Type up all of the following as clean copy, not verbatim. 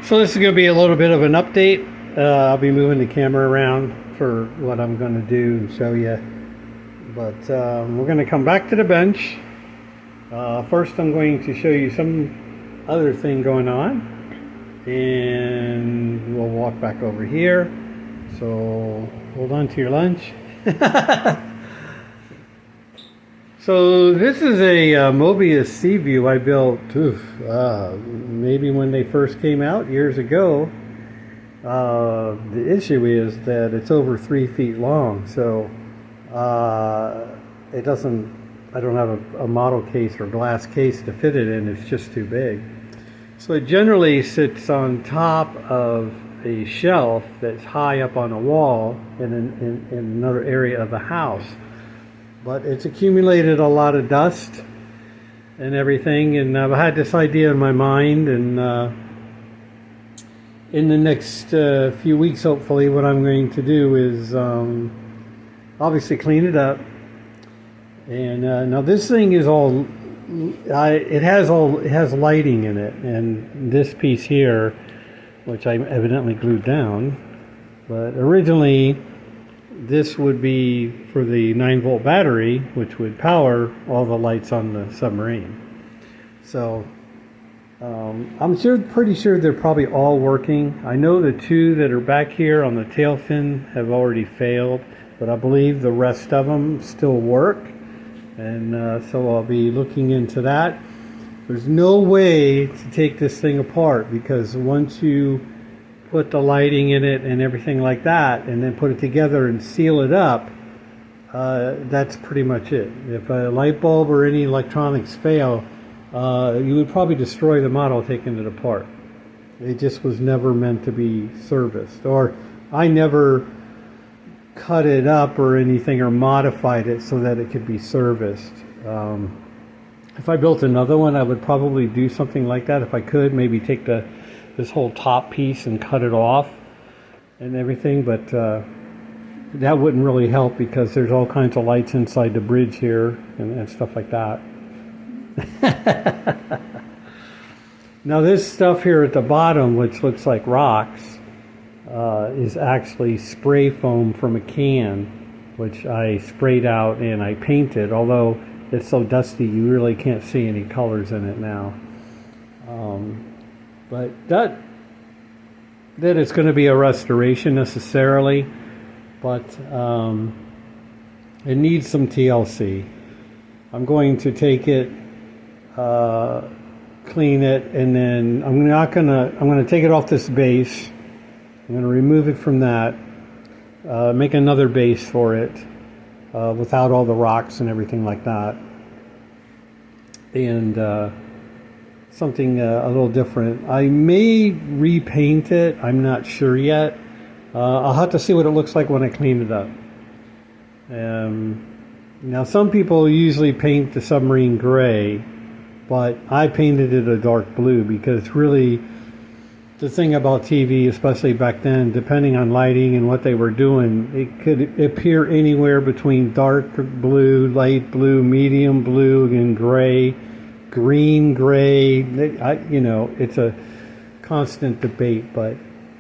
So this is going to be a little bit of an update. I'll be moving the camera around for what I'm going to do and show you. But we're going to come back to the bench. First I'm going to show you some other thing going on. And we'll walk back over here. So hold on to your lunch. So this is a Moebius Seaview I built maybe when they first came out years ago. The issue is that it's over 3 feet long, so it doesn't, I don't have a model case or glass case to fit it in. It's just too big. So it generally sits on top of a shelf that's high up on a wall in another area of the house. But it's accumulated a lot of dust and everything, and I've had this idea in my mind, and in the next few weeks, hopefully, what I'm going to do is obviously clean it up. And now this thing is all, it has lighting in it, and this piece here, which I evidently glued down, but originally this would be for the 9-volt battery, which would power all the lights on the submarine. So I'm pretty sure they're probably all working. I know the two that are back here on the tail fin have already failed, but I believe the rest of them still work. And so I'll be looking into that. There's no way to take this thing apart, because once you put the lighting in it and everything like that, and then put it together and seal it up, that's pretty much it. If a light bulb or any electronics fail, you would probably destroy the model taking it apart. It just was never meant to be serviced, or I never cut it up or anything or modified it so that it could be serviced. If I built another one, I would probably do something like that if I could. Maybe take this whole top piece and cut it off and everything, but that wouldn't really help, because there's all kinds of lights inside the bridge here and stuff like that. Now this stuff here at the bottom, which looks like rocks, is actually spray foam from a can, which I sprayed out and I painted, although it's so dusty you really can't see any colors in it now. But that it's going to be a restoration necessarily, but it needs some TLC. I'm going to take it, clean it, and then I'm going to take it off this base. I'm going to remove it from that, make another base for it without all the rocks and everything like that, and something a little different. I may repaint it. I'm not sure yet. I'll have to see what it looks like when I clean it up. Now some people usually paint the submarine gray, but I painted it a dark blue, because really the thing about TV, especially back then, depending on lighting and what they were doing, it could appear anywhere between dark blue, light blue, medium blue, and gray, green, gray. It's a constant debate, but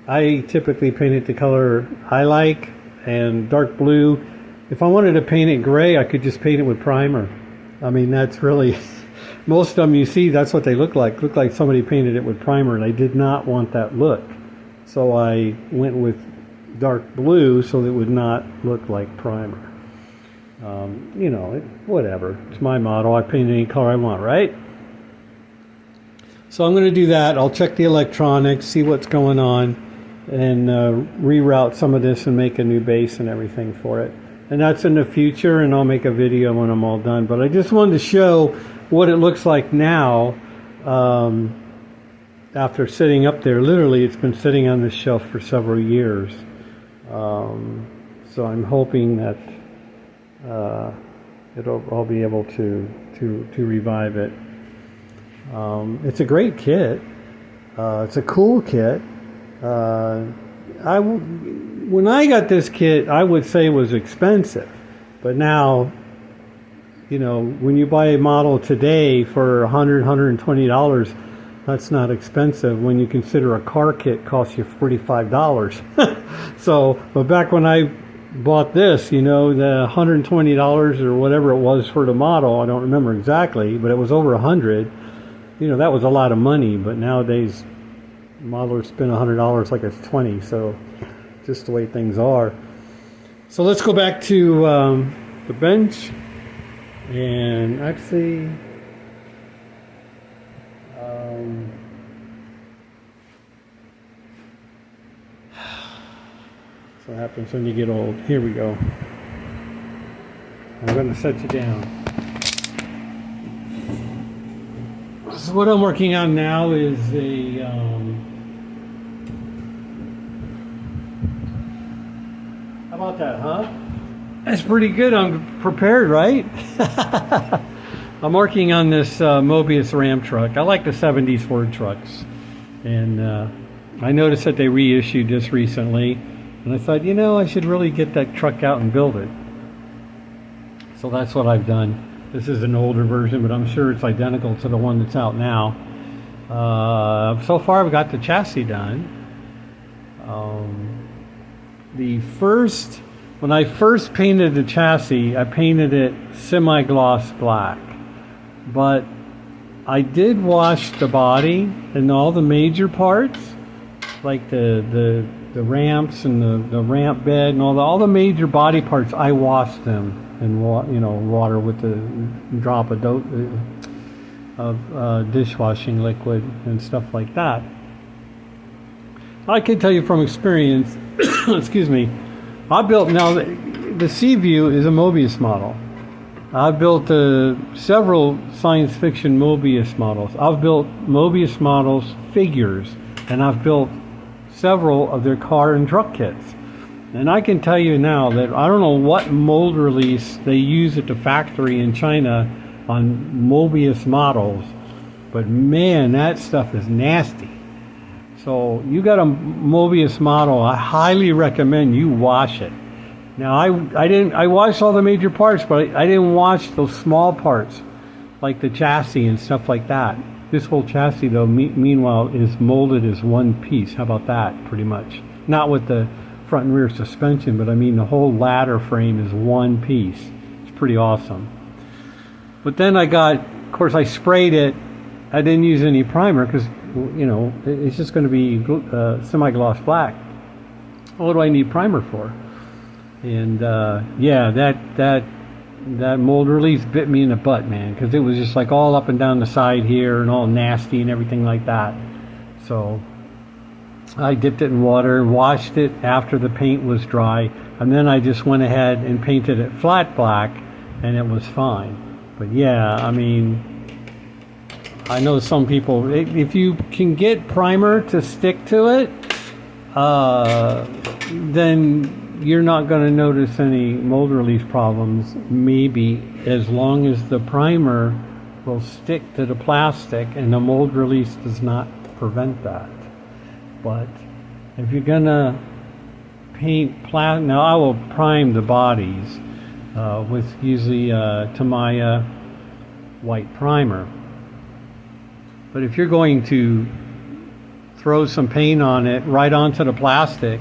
I typically paint it the color I like, and dark blue. If I wanted to paint it gray, I could just paint it with primer. I mean, that's really, most of them you see, that's what they look like. Look like somebody painted it with primer, and I did not want that look. So I went with dark blue so that it would not look like primer. Whatever. It's my model. I paint any color I want, right? So I'm going to do that. I'll check the electronics, see what's going on, and reroute some of this and make a new base and everything for it. And that's in the future, and I'll make a video when I'm all done. But I just wanted to show what it looks like now after sitting up there. Literally, it's been sitting on this shelf for several years. So I'm hoping that I'll be able to revive it. It's a great kit. It's a cool kit. When I got this kit, I would say it was expensive, but now, when you buy a model today for $100, $120, that's not expensive when you consider a car kit costs you $45. So, but back when I bought this, you know, the $120 or whatever it was for the model, I don't remember exactly, but it was over $100. You know, that was a lot of money, but nowadays modelers spend $100 like it's 20, so just the way things are. So let's go back to the bench, and actually that's what happens when you get old. Here we go. I'm going to set you down. So what I'm working on now is a how about that, huh? That's pretty good. I'm prepared, right? I'm working on this Moebius Ram truck. I like the 70s Ford trucks, and I noticed that they reissued this recently, and I thought, you know, I should really get that truck out and build it. So that's what I've done. This is an older version, but I'm sure it's identical to the one that's out now. So far I've got the chassis done. When I first painted the chassis, I painted it semi-gloss black. But I did wash the body and all the major parts, like the ramps and the ramp bed and all the major body parts. I washed them in water with a drop of dishwashing liquid and stuff like that. I can tell you from experience, excuse me, I built, now the Seaview is a Moebius model. I've built several science fiction Moebius models. I've built Moebius models figures, and I've built several of their car and truck kits. And I can tell you now that I don't know what mold release they use at the factory in China on Moebius models, but man, that stuff is nasty. So you got a Moebius model, I highly recommend you wash it. Now I washed all the major parts, but I didn't wash those small parts like the chassis and stuff like that. This whole chassis though, meanwhile, is molded as one piece. How about that? Pretty much. Not with the front and rear suspension, but I mean the whole ladder frame is one piece. It's pretty awesome. But then of course I sprayed it. I didn't use any primer because, you know, it's just going to be semi-gloss black. What do I need primer for? And yeah, that mold release bit me in the butt, man, because it was just like all up and down the side here and all nasty and everything like that. So I dipped it in water, washed it after the paint was dry, and then I just went ahead and painted it flat black, and it was fine. But yeah, I mean, I know some people, if you can get primer to stick to it, then you're not going to notice any mold release problems, maybe, as long as the primer will stick to the plastic and the mold release does not prevent that. But if you're going to paint plastic, now I will prime the bodies with usually Tamiya white primer. But if you're going to throw some paint on it right onto the plastic,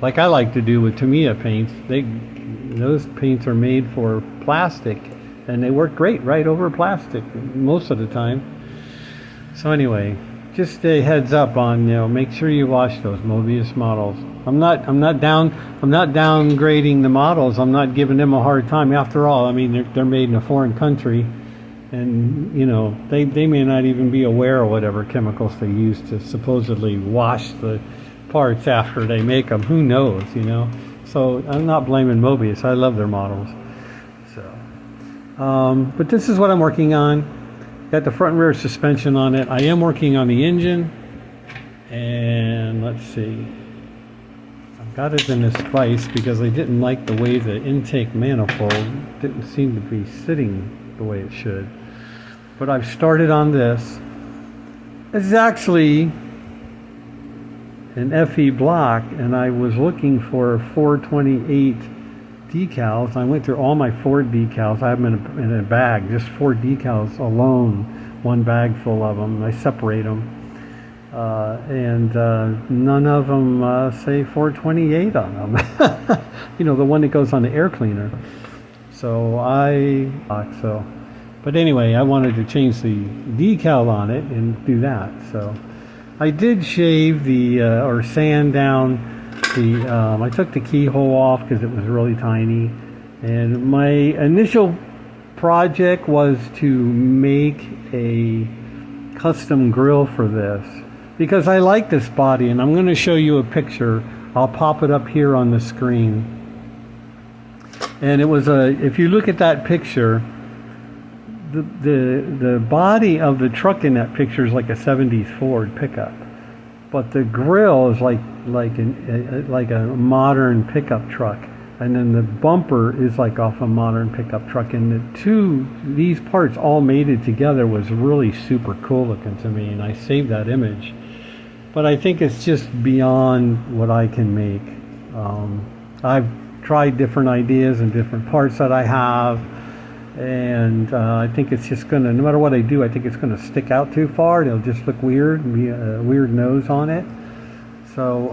like I like to do with Tamiya paints, those paints are made for plastic and they work great right over plastic most of the time. So anyway, just a heads up on, make sure you wash those Moebius models. I'm not downgrading the models. I'm not giving them a hard time. After all, I mean, they're made in a foreign country, and they may not even be aware of whatever chemicals they use to supposedly wash the parts after they make them. Who knows, So I'm not blaming Moebius. I love their models. So, but this is what I'm working on. Got the front and rear suspension on it. I am working on the engine, and let's see. I've got it in this vise because I didn't like the way the intake manifold didn't seem to be sitting the way it should. But I've started on this. It's actually an FE block, and I was looking for 428 decals. I went through all my Ford decals. I have them in a bag, just 4 decals alone, one bag full of them. I separate them, and none of them say 428 on them. You know, the one that goes on the air cleaner. So but anyway, I wanted to change the decal on it and do that. So I did shave the or sand down the. I took the keyhole off because it was really tiny, and my initial project was to make a custom grill for this because I like this body, and I'm going to show you a picture. I'll pop it up here on the screen. And it was if you look at that picture, the body of the truck in that picture is like a 70s Ford pickup, but the grill is like a modern pickup truck, and then the bumper is like off a modern pickup truck, and these parts all mated together was really super cool looking to me, and I saved that image. But I think it's just beyond what I can make. I've tried different ideas and different parts that I have, and I think it's just gonna, no matter what I do, I think it's gonna stick out too far. It'll just look weird and be a weird nose on it. So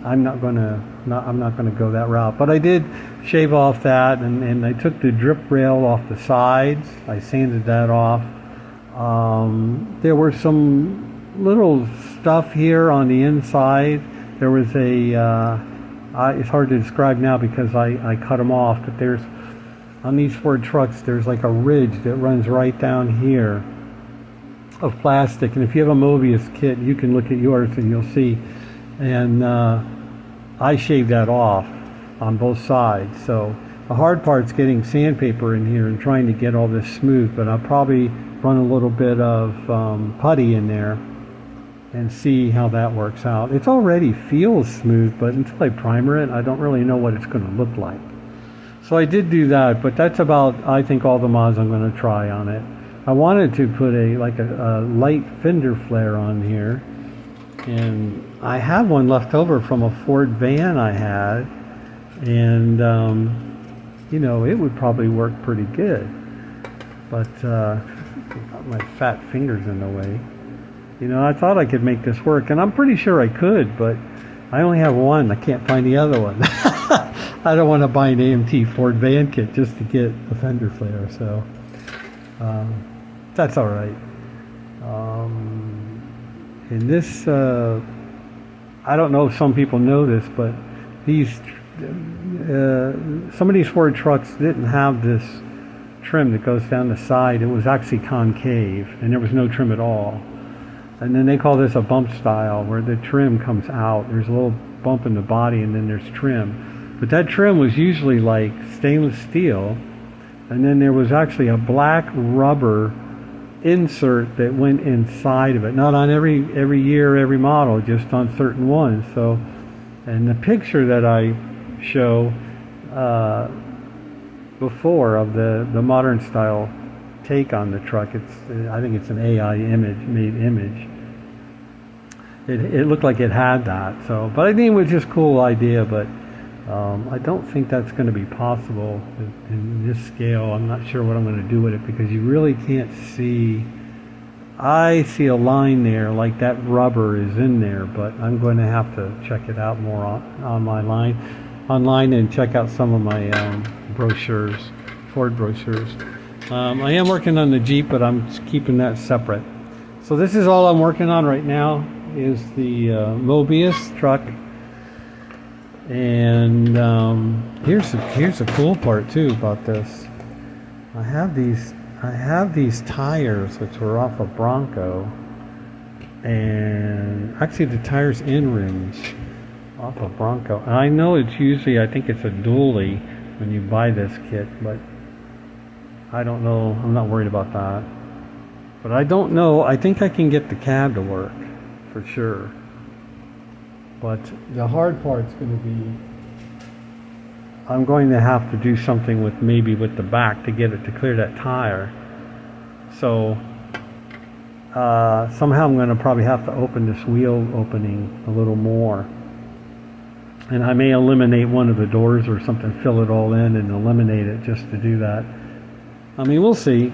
I'm not gonna go that route. But I did shave off that, and I took the drip rail off the sides. I sanded that off. There were some little stuff here on the inside. There was it's hard to describe now because I cut them off, but there's, on these Ford trucks, there's like a ridge that runs right down here of plastic. And if you have a Moebius kit, you can look at yours and you'll see. And I shaved that off on both sides. So the hard part's getting sandpaper in here and trying to get all this smooth, but I'll probably run a little bit of putty in there and see how that works out. It already feels smooth, but until I primer it, I don't really know what it's going to look like. So I did do that, but that's about, I think, all the mods I'm going to try on it. I wanted to put a light fender flare on here, and I have one left over from a Ford van I had, and you know, it would probably work pretty good, but my fat fingers in the way. You know, I thought I could make this work, and I'm pretty sure I could, but I only have one. I can't find the other one. I don't want to buy an AMT Ford van kit just to get a fender flare, so that's all right. And this, I don't know if some people know this, but some of these Ford trucks didn't have this trim that goes down the side. It was actually concave, and there was no trim at all. And then they call this a bump style, where the trim comes out. There's a little bump in the body, and then there's trim. But that trim was usually like stainless steel, and then there was actually a black rubber insert that went inside of it. Not on every year, every model, just on certain ones. So, and the picture that I show before of the modern style take on the truck, I think it's an AI made image. It looked like it had that. So, but I think it was just a cool idea. But I don't think that's going to be possible in this scale. I'm not sure what I'm going to do with it because you really can't see. I see a line there, like that rubber is in there, but I'm going to have to check it out more online and check out some of my brochures, Ford brochures. I am working on the Jeep, but I'm keeping that separate. So this is all I'm working on right now is the Moebius truck. And here's the cool part too about this. I have these tires which were off a Bronco, and actually the tires and rims off a Bronco. And I know it's usually, I think it's a dually when you buy this kit, but I don't know. I'm not worried about that. But I don't know. I think I can get the cab to work for sure. But the hard part's going to be, I'm going to have to do something with the back to get it to clear that tire. So somehow I'm going to probably have to open this wheel opening a little more. And I may eliminate one of the doors or something, fill it all in and eliminate it just to do that. I mean, we'll see.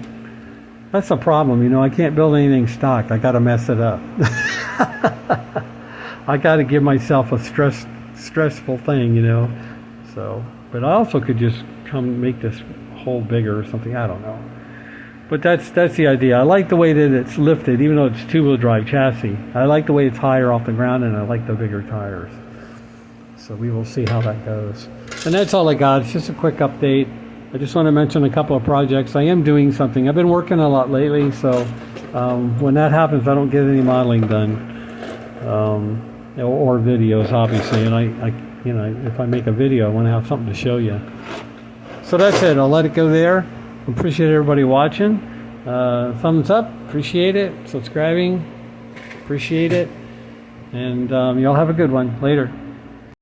That's the problem, you know. I can't build anything stock. I got to mess it up. I got to give myself a stressful thing, you know. So, but I also could just come make this hole bigger or something. I don't know. But that's the idea. I like the way that it's lifted, even though it's two-wheel drive chassis. I like the way it's higher off the ground, and I like the bigger tires. So we will see how that goes. And that's all I got. It's just a quick update. I just want to mention a couple of projects. I am doing something. I've been working a lot lately, so when that happens, I don't get any modeling done, or videos, obviously. And I, you know, if I make a video, I want to have something to show you. So that's it. I'll let it go there. Appreciate everybody watching. Thumbs up. Appreciate it. Subscribing. Appreciate it. And y'all have a good one. Later.